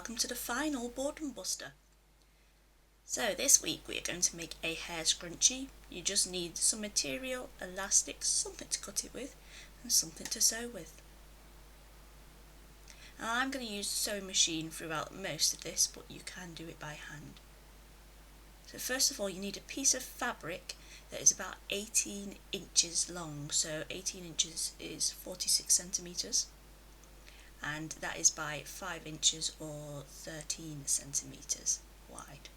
welcome to the final Boredom Buster. So this week we are going to make a hair scrunchie. You just need some material, elastic, something to cut it with, and something to sew with. And I'm going to use the sewing machine throughout most of this, but you can do it by hand. So first of all, you need a piece of fabric that is about 18 inches long, so 18 inches is 46 centimetres. And that is by 5 inches or 13 centimetres wide.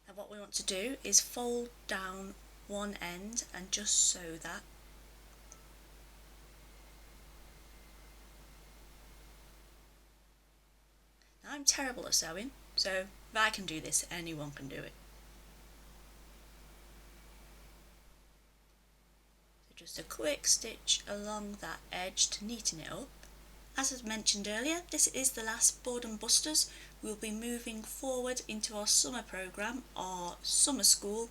Now what we want to do is fold down one end and just sew that. Now I'm terrible at sewing, so if I can do this, anyone can do it. So just a quick stitch along that edge to neaten it up. As I mentioned earlier, this is the last Boredom Busters. We'll be moving forward into our summer programme, our summer school,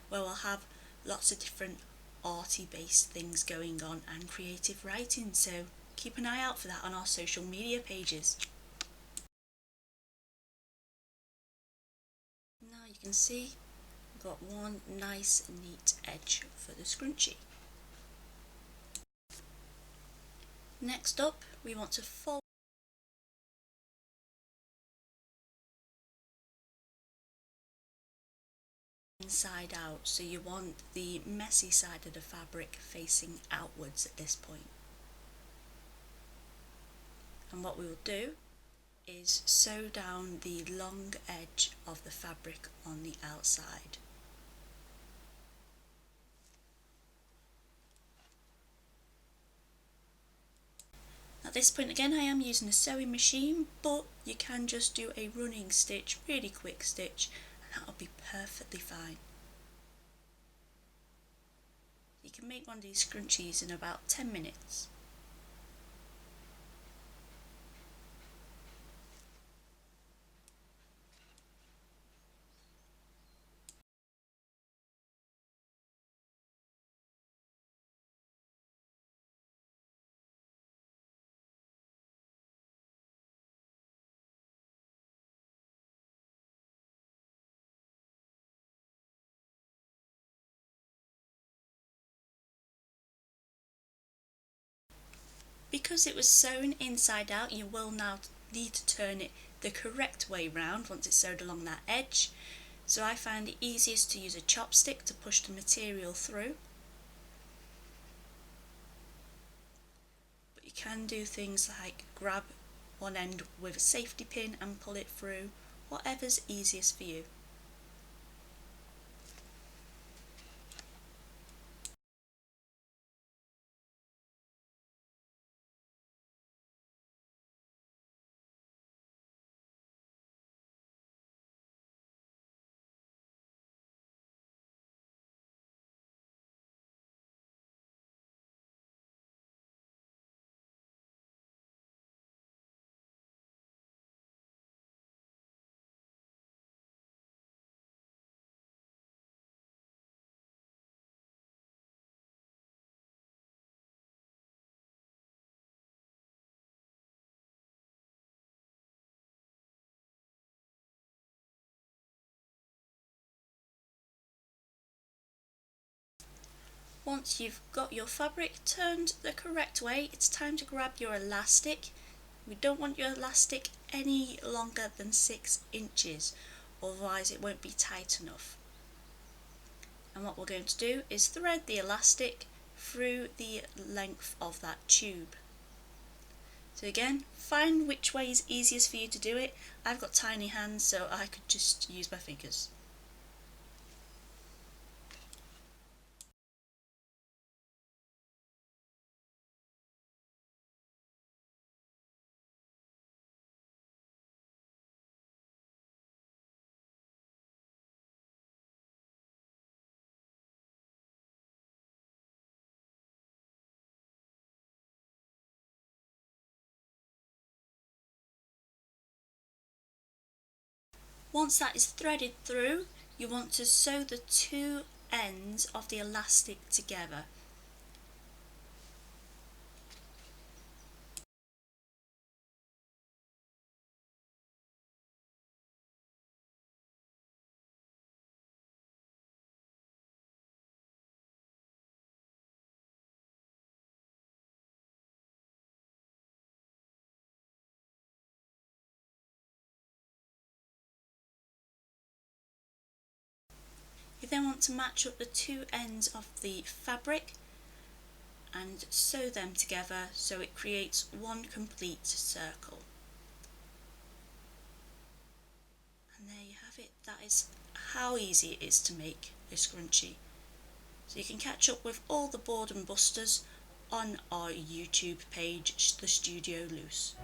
where we'll have lots of different arty based things going on and creative writing, so keep an eye out for that on our social media pages. Now you can see we've got one nice neat edge for the scrunchie. Next up, we want to fold inside out, so you want the messy side of the fabric facing outwards at this point. And what we will do is sew down the long edge of the fabric on the outside. At this point again, I am using a sewing machine, but you can just do a running stitch, really quick stitch, and that'll be perfectly fine. You can make one of these scrunchies in about 10 minutes. Because it was sewn inside out, you will now need to turn it the correct way round once it's sewed along that edge. So I find it easiest to use a chopstick to push the material through. But you can do things like grab one end with a safety pin and pull it through, whatever's easiest for you. Once you've got your fabric turned the correct way, it's time to grab your elastic. We don't want your elastic any longer than 6 inches, otherwise it won't be tight enough. And what we're going to do is thread the elastic through the length of that tube. So again, find which way is easiest for you to do it. I've got tiny hands, so I could just use my fingers. Once that is threaded through, you want to sew the two ends of the elastic together. then want to match up the two ends of the fabric and sew them together so it creates one complete circle. And there you have it. That is how easy it is to make a scrunchie. So you can catch up with all the Boredom Busters on our YouTube page, The Studio Loose.